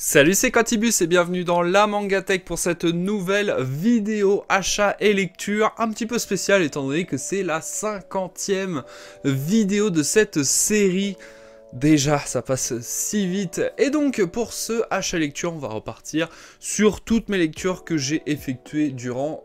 Salut, c'est Quantibus et bienvenue dans la Mangatech pour cette nouvelle vidéo achat et lecture un petit peu spéciale étant donné que c'est la 50e vidéo de cette série. Déjà, ça passe si vite. Et donc, pour ce achat lecture, on va repartir sur toutes mes lectures que j'ai effectuées durant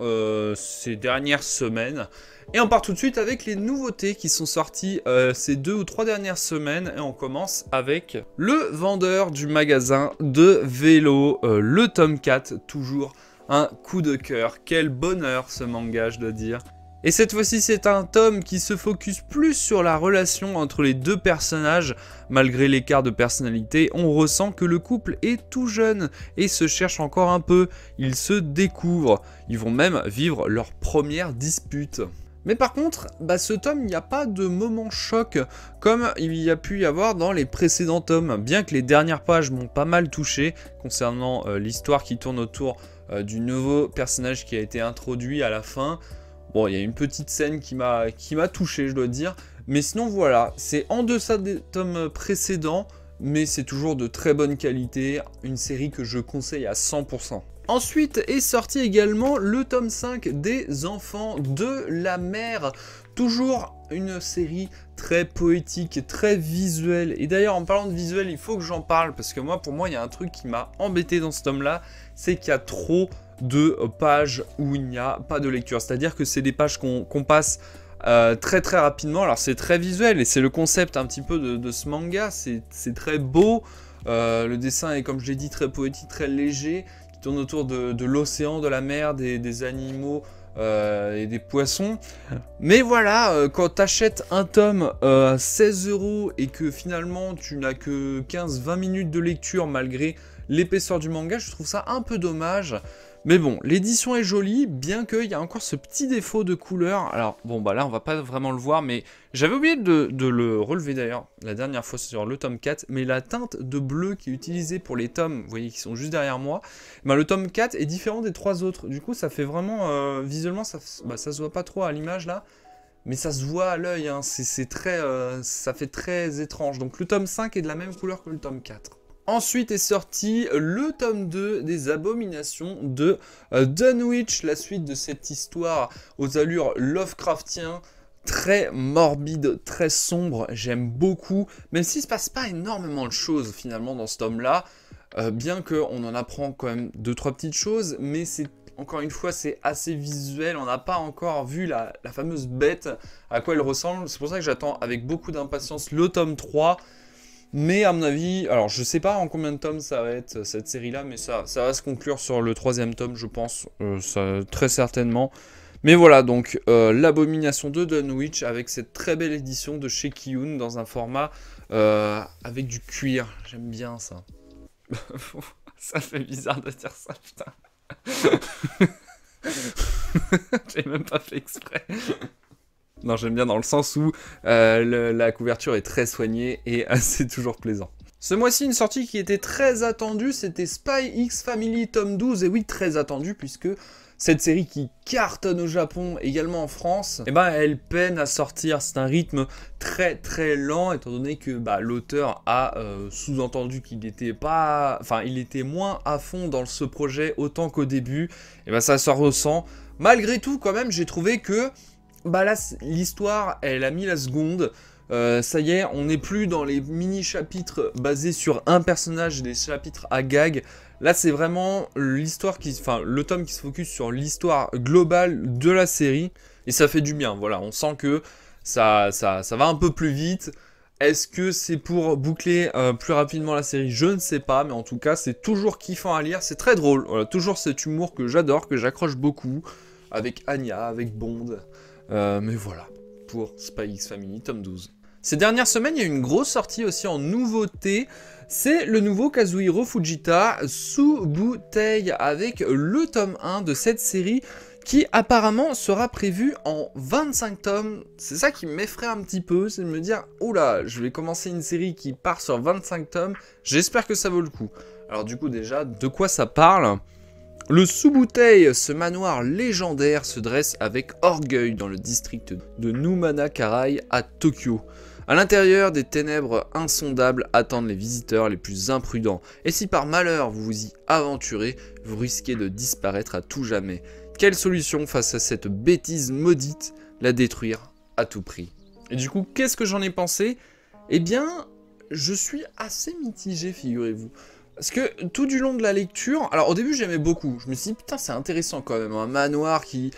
ces dernières semaines. Et on part tout de suite avec les nouveautés qui sont sorties ces 2 ou 3 dernières semaines. Et on commence avec le vendeur du magasin de vélo, le tome 4. Toujours un coup de cœur. Quel bonheur ce manga, je dois dire. Et cette fois-ci, c'est un tome qui se focus plus sur la relation entre les deux personnages. Malgré l'écart de personnalité, on ressent que le couple est tout jeune et se cherche encore un peu. Ils se découvrent. Ils vont même vivre leur première dispute. Mais par contre, ce tome, il n'y a pas de moment choc comme il y a pu y avoir dans les précédents tomes. Bien que les dernières pages m'ont pas mal touché concernant l'histoire qui tourne autour du nouveau personnage qui a été introduit à la fin. Bon, il y a une petite scène qui m'a touché, je dois dire. Mais sinon, voilà, c'est en deçà des tomes précédents, mais c'est toujours de très bonne qualité. Une série que je conseille à 100%. Ensuite est sorti également le tome 5 des Enfants de la Mer. Toujours une série très poétique et très visuelle. Et d'ailleurs, en parlant de visuel, il faut que j'en parle. Parce que pour moi, il y a un truc qui m'a embêté dans ce tome-là. C'est qu'il y a trop de pages où il n'y a pas de lecture. C'est-à-dire que c'est des pages qu'on passe très très rapidement. Alors c'est très visuel et c'est le concept un petit peu de ce manga. C'est très beau. Le dessin est, comme je l'ai dit, très poétique, très léger. Qui tourne autour de l'océan, de la mer, des animaux et des poissons. Mais voilà, quand tu achètes un tome à 16 € et que finalement tu n'as que 15-20 minutes de lecture malgré l'épaisseur du manga, je trouve ça un peu dommage. Mais bon, l'édition est jolie, bien qu'il y a encore ce petit défaut de couleur. Alors, bon, là, on va pas vraiment le voir, mais j'avais oublié de le relever d'ailleurs, la dernière fois sur le tome 4, mais la teinte de bleu qui est utilisée pour les tomes, vous voyez, qui sont juste derrière moi, le tome 4 est différent des 3 autres. Du coup, ça fait vraiment, visuellement, ça se voit pas trop à l'image, là, mais ça se voit à l'œil, hein. C'est très, ça fait très étrange. Donc, le tome 5 est de la même couleur que le tome 4. Ensuite est sorti le tome 2 des Abominations de Dunwich, la suite de cette histoire aux allures Lovecraftien, très morbide, très sombre, j'aime beaucoup, même s'il ne se passe pas énormément de choses finalement dans ce tome-là, bien qu'on en apprend quand même 2-3 petites choses, mais c'est encore une fois, c'est assez visuel, on n'a pas encore vu la fameuse bête, à quoi elle ressemble, c'est pour ça que j'attends avec beaucoup d'impatience le tome 3, mais à mon avis, alors je sais pas en combien de tomes ça va être cette série-là, mais ça va se conclure sur le 3e tome, je pense, ça, très certainement. Mais voilà, donc l'Abomination de Dunwich avec cette très belle édition de chez Kiyun dans un format avec du cuir. J'aime bien ça. Ça fait bizarre de dire ça, putain. J'ai même pas fait exprès. Non, j'aime bien dans le sens où la couverture est très soignée et c'est toujours plaisant. Ce mois-ci, une sortie qui était très attendue, c'était Spy X Family tome 12. Et oui, très attendue puisque cette série qui cartonne au Japon, également en France, elle peine à sortir. C'est un rythme très très lent étant donné que l'auteur a sous-entendu qu'il n'était pas... Enfin, il était moins à fond dans ce projet autant qu'au début. Et ça se ressent. Malgré tout, quand même, j'ai trouvé que... là, l'histoire, elle a mis la seconde. Ça y est, on n'est plus dans les mini-chapitres basés sur un personnage, des chapitres à gag. Là, c'est vraiment l'histoire le tome qui se focus sur l'histoire globale de la série. Et ça fait du bien, voilà. On sent que ça va un peu plus vite. Est-ce que c'est pour boucler plus rapidement la série? Je ne sais pas, mais en tout cas, c'est toujours kiffant à lire. C'est très drôle. Voilà, toujours cet humour que j'adore, que j'accroche beaucoup. Avec Anya, avec Bond. Mais voilà, pour Spy X Family tome 12. Ces dernières semaines, il y a une grosse sortie aussi en nouveauté. C'est le nouveau Kazuhiro Fujita, Subutei, avec le tome 1 de cette série qui apparemment sera prévu en 25 tomes. C'est ça qui m'effraie un petit peu, c'est de me dire, oula, je vais commencer une série qui part sur 25 tomes, j'espère que ça vaut le coup. Alors du coup déjà, de quoi ça parle ? Le Subutei, ce manoir légendaire, se dresse avec orgueil dans le district de Numanakarai à Tokyo. À l'intérieur, des ténèbres insondables attendent les visiteurs les plus imprudents. Et si par malheur vous vous y aventurez, vous risquez de disparaître à tout jamais. Quelle solution face à cette bêtise maudite? La détruire à tout prix. Et du coup, qu'est-ce que j'en ai pensé? Eh bien, je suis assez mitigé, figurez-vous. Parce que tout du long de la lecture, alors au début j'aimais beaucoup, je me suis dit putain c'est intéressant quand même, un manoir qui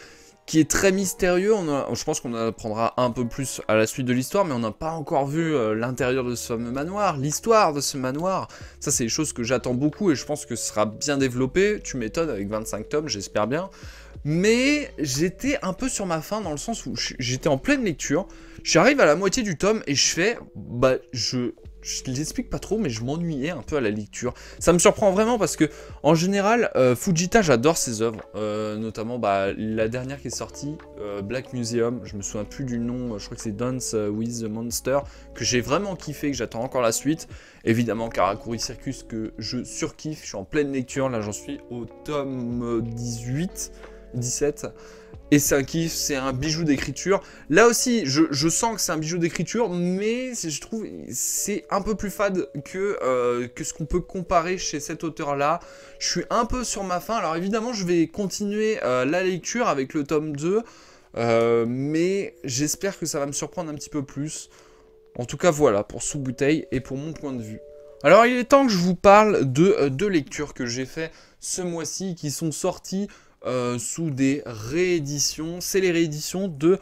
est très mystérieux, je pense qu'on en apprendra un peu plus à la suite de l'histoire, mais on n'a pas encore vu l'intérieur de ce fameux manoir, l'histoire de ce manoir, ça c'est des choses que j'attends beaucoup et je pense que ce sera bien développé, tu m'étonnes avec 25 tomes, j'espère bien. Mais j'étais un peu sur ma faim dans le sens où j'étais en pleine lecture, j'arrive à la moitié du tome et je fais, bah je l'explique pas trop mais je m'ennuyais un peu à la lecture. Ça me surprend vraiment parce que en général Fujita j'adore ses œuvres, notamment bah, la dernière qui est sortie, Black Museum, je me souviens plus du nom, je crois que c'est Dance with the Monster, que j'ai vraiment kiffé, que j'attends encore la suite. Évidemment Karakuri Circus que je surkiffe, je suis en pleine lecture, là j'en suis au tome 17. Et c'est un kiff, c'est un bijou d'écriture. Là aussi, je sens que c'est un bijou d'écriture, mais je trouve c'est un peu plus fade que ce qu'on peut comparer chez cet auteur-là. Je suis un peu sur ma faim. Alors évidemment, je vais continuer la lecture avec le tome 2, mais j'espère que ça va me surprendre un petit peu plus. En tout cas, voilà, pour Sous Bouteille et pour mon point de vue. Alors, il est temps que je vous parle de deux lectures que j'ai fait ce mois-ci, qui sont sorties sous des rééditions. C'est les rééditions de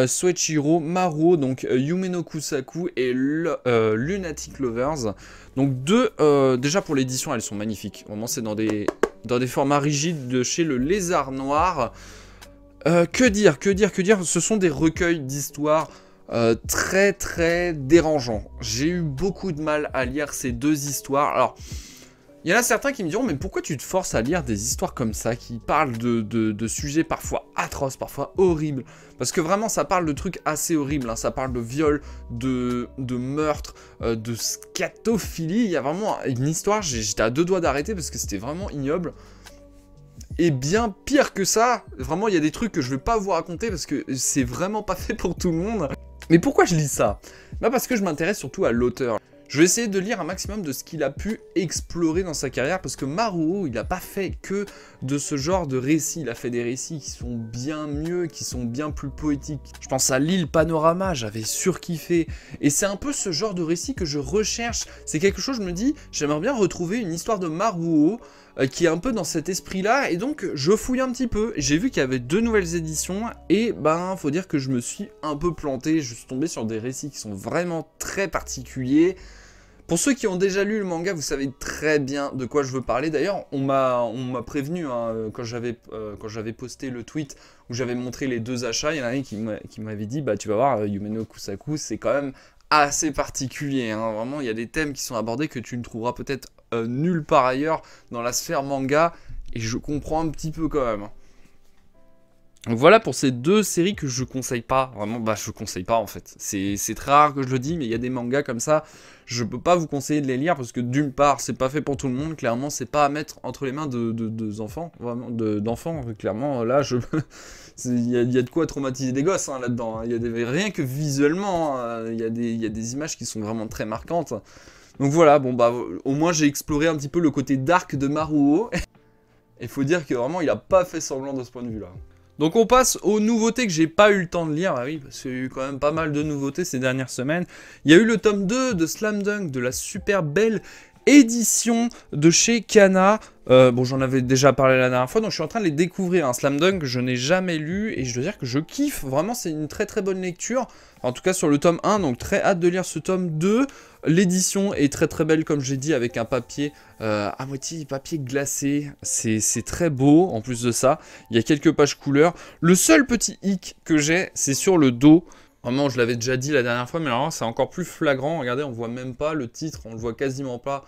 Soichiro Maruo, donc Yume no Kusaku et Lunatic Lovers. Donc déjà pour l'édition, elles sont magnifiques. Vraiment, c'est dans des formats rigides de chez le Lézard Noir. Que dire, ce sont des recueils d'histoires très très dérangeants. J'ai eu beaucoup de mal à lire ces deux histoires. Alors, il y en a certains qui me diront, mais pourquoi tu te forces à lire des histoires comme ça, qui parlent de sujets parfois atroces, parfois horribles? Parce que vraiment, ça parle de trucs assez horribles, hein. Ça parle de viol, de meurtre, de scatophilie. Il y a vraiment une histoire, j'étais à deux doigts d'arrêter parce que c'était vraiment ignoble. Et bien pire que ça, vraiment, il y a des trucs que je vais pas vous raconter parce que c'est vraiment pas fait pour tout le monde. Mais pourquoi je lis ça? Bah parce que je m'intéresse surtout à l'auteur. Je vais essayer de lire un maximum de ce qu'il a pu explorer dans sa carrière, parce que Maruo, il n'a pas fait que de ce genre de récits. Il a fait des récits qui sont bien mieux, qui sont bien plus poétiques. Je pense à l'île Panorama, j'avais surkiffé. Et c'est un peu ce genre de récit que je recherche. C'est quelque chose, je me dis, j'aimerais bien retrouver une histoire de Maruo qui est un peu dans cet esprit-là, et donc je fouille un petit peu. J'ai vu qu'il y avait 2 nouvelles éditions, et ben, faut dire que je me suis un peu planté. Je suis tombé sur des récits qui sont vraiment très particuliers. Pour ceux qui ont déjà lu le manga, vous savez très bien de quoi je veux parler. D'ailleurs, on m'a prévenu hein, quand j'avais posté le tweet où j'avais montré les 2 achats. Il y en a un qui m'avait dit, bah tu vas voir, Yume no Kusaku, c'est quand même assez particulier. Hein. Vraiment, il y a des thèmes qui sont abordés que tu ne trouveras peut-être nulle part ailleurs dans la sphère manga. Et je comprends un petit peu quand même. Donc voilà pour ces 2 séries que je conseille pas, vraiment, bah je conseille pas en fait. C'est très rare que je le dis, mais il y a des mangas comme ça, je peux pas vous conseiller de les lire parce que d'une part, c'est pas fait pour tout le monde, clairement, c'est pas à mettre entre les mains d'enfants, vraiment, d'enfants, clairement, là, il y a de quoi traumatiser des gosses hein, là-dedans, hein. Rien que visuellement, il y a des images qui sont vraiment très marquantes. Donc voilà, bon bah, au moins j'ai exploré un petit peu le côté dark de Maruo, et faut dire que vraiment, il a pas fait semblant de ce point de vue-là. Donc on passe aux nouveautés que j'ai pas eu le temps de lire, ah oui, parce qu'il y a eu quand même pas mal de nouveautés ces dernières semaines. Il y a eu le tome 2 de Slam Dunk, de la super belle édition de chez Kana. Bon, j'en avais déjà parlé la dernière fois, donc je suis en train de les découvrir. Un Slam Dunk que je n'ai jamais lu, et je dois dire que je kiffe. Vraiment, c'est une très très bonne lecture. En tout cas sur le tome 1, donc très hâte de lire ce tome 2. L'édition est très très belle, comme j'ai dit, avec un papier à moitié papier glacé. C'est très beau, en plus de ça. Il y a quelques pages couleurs. Le seul petit hic que j'ai, c'est sur le dos. Vraiment, je l'avais déjà dit la dernière fois, mais alors c'est encore plus flagrant. Regardez, on voit même pas le titre, on le voit quasiment pas.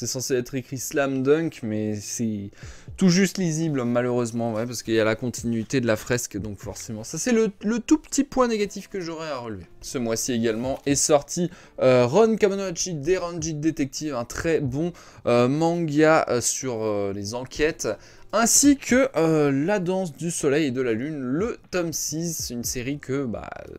c'est censé être écrit Slam Dunk, mais c'est tout juste lisible malheureusement, ouais, parce qu'il y a la continuité de la fresque, donc forcément, ça c'est le tout petit point négatif que j'aurais à relever. Ce mois-ci également est sorti Ron Kamonohachi Deranji Detective, un très bon manga sur les enquêtes, ainsi que La Danse du Soleil et de la Lune, le tome 6, c'est une série que,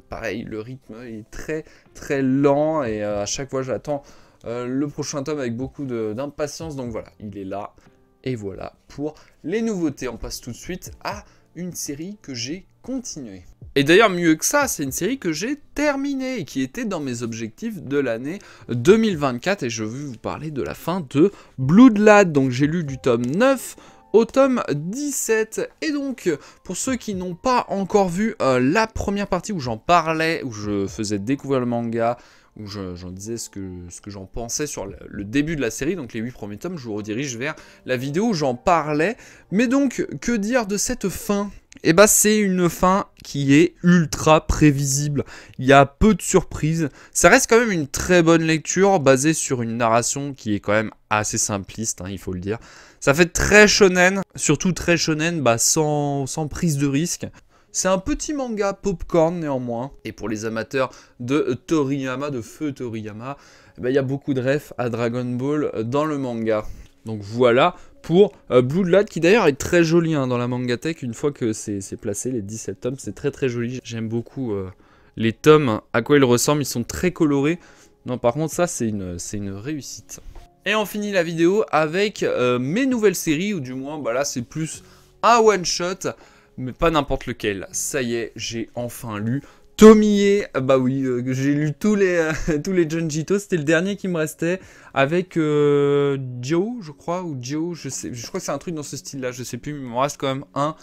pareil, le rythme est très très lent, et à chaque fois j'attends le prochain tome avec beaucoup d'impatience, donc voilà, il est là. Et voilà pour les nouveautés. On passe tout de suite à une série que j'ai continuée. Et d'ailleurs, mieux que ça, c'est une série que j'ai terminée et qui était dans mes objectifs de l'année 2024. Et je vais vous parler de la fin de Blood Lad. Donc j'ai lu du tome 9 au tome 17. Et donc, pour ceux qui n'ont pas encore vu la première partie où j'en parlais, où je faisais découvrir le manga, où j'en disais ce que j'en pensais sur le début de la série, donc les 8 premiers tomes, je vous redirige vers la vidéo où j'en parlais. Mais donc, que dire de cette fin? Eh bah, c'est une fin qui est ultra prévisible, il y a peu de surprises, ça reste quand même une très bonne lecture, basée sur une narration qui est quand même assez simpliste, hein, il faut le dire. Ça fait très shonen, surtout très shonen, sans prise de risque. C'est un petit manga popcorn néanmoins. Et pour les amateurs de Toriyama, de feu Toriyama, il y a beaucoup de refs à Dragon Ball dans le manga. Donc voilà pour Blood Lad, qui d'ailleurs est très joli dans la Mangatech. Une fois que c'est placé, les 17 tomes, c'est très très joli. J'aime beaucoup les tomes, à quoi ils ressemblent, ils sont très colorés. Non, par contre ça c'est une réussite. Et on finit la vidéo avec mes nouvelles séries, ou du moins là c'est plus un one shot. Mais pas n'importe lequel. Ça y est, j'ai enfin lu Tomie. Bah oui, j'ai lu tous les Junjito. C'était le dernier qui me restait. Avec Joe, je crois, ou Joe, je sais. Je crois que c'est un truc dans ce style-là, je sais plus. Mais il me reste quand même un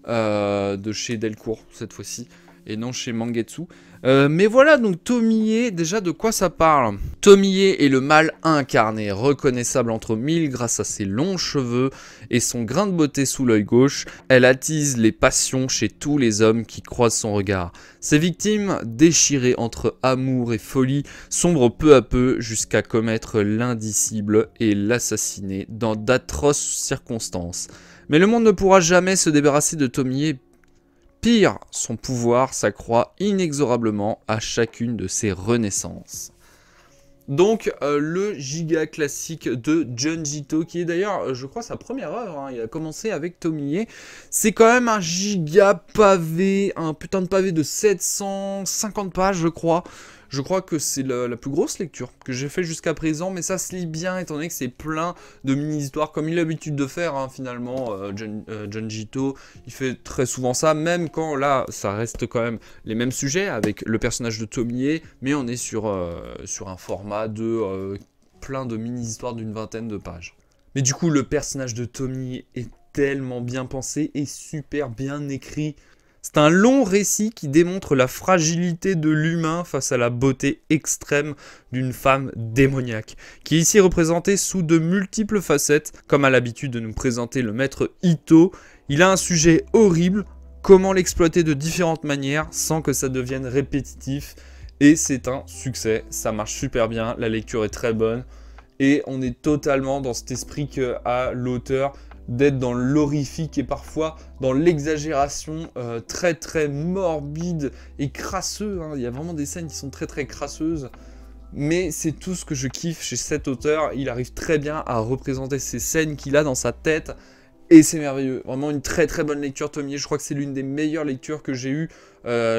de chez Delcourt, cette fois-ci. Et non chez Mangetsu. Mais voilà, donc Tomie, déjà de quoi ça parle? Tomie est le mal incarné, reconnaissable entre mille grâce à ses longs cheveux et son grain de beauté sous l'œil gauche. Elle attise les passions chez tous les hommes qui croisent son regard. Ses victimes, déchirées entre amour et folie, sombrent peu à peu jusqu'à commettre l'indicible et l'assassiner dans d'atroces circonstances. Mais le monde ne pourra jamais se débarrasser de Tomie. Pire, son pouvoir s'accroît inexorablement à chacune de ses renaissances. Donc le giga classique de Junjito, qui est d'ailleurs, je crois, sa première œuvre, il a commencé avec Tomie. C'est quand même un giga pavé, un putain de pavé de 750 pages, je crois. Je crois que c'est la plus grosse lecture que j'ai fait jusqu'à présent, mais ça se lit bien étant donné que c'est plein de mini-histoires, comme il a l'habitude de faire finalement, Junjito. Il fait très souvent ça, même quand là, ça reste quand même les mêmes sujets avec le personnage de Tomie, mais on est sur un format de plein de mini-histoires d'une vingtaine de pages. Mais du coup, le personnage de Tomie est tellement bien pensé et super bien écrit. C'est un long récit qui démontre la fragilité de l'humain face à la beauté extrême d'une femme démoniaque, qui est ici représentée sous de multiples facettes, comme a l'habitude de nous présenter le maître Ito. Il a un sujet horrible, comment l'exploiter de différentes manières sans que ça devienne répétitif, et c'est un succès, ça marche super bien, la lecture est très bonne, et on est totalement dans cet esprit qu'a l'auteur, d'être dans l'horrifique et parfois dans l'exagération très très morbide et crasseux. Il y a vraiment des scènes qui sont très très crasseuses. Mais c'est tout ce que je kiffe chez cet auteur. Il arrive très bien à représenter ces scènes qu'il a dans sa tête. Et c'est merveilleux. Vraiment une très très bonne lecture, Tomie. Je crois que c'est l'une des meilleures lectures que j'ai eues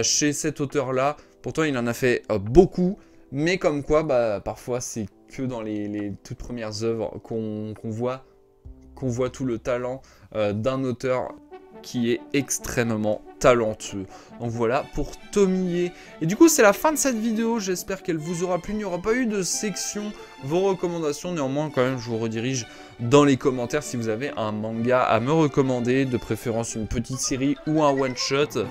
chez cet auteur-là. Pourtant, il en a fait beaucoup. Mais comme quoi, parfois, c'est que dans les toutes premières œuvres qu'on voit tout le talent d'un auteur qui est extrêmement talentueux. Donc voilà pour Tomie. Et du coup, c'est la fin de cette vidéo. J'espère qu'elle vous aura plu. Il n'y aura pas eu de section vos recommandations. Néanmoins, quand même, je vous redirige dans les commentaires si vous avez un manga à me recommander, de préférence une petite série ou un one-shot.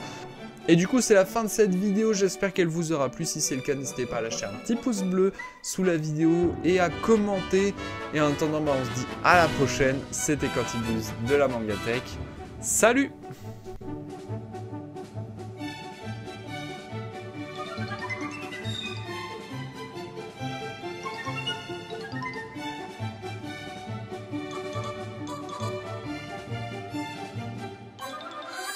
Et du coup, c'est la fin de cette vidéo, j'espère qu'elle vous aura plu. Si c'est le cas, n'hésitez pas à lâcher un petit pouce bleu sous la vidéo et à commenter. Et en attendant, on se dit à la prochaine. C'était Quantibuzz de la Mangatech. Salut!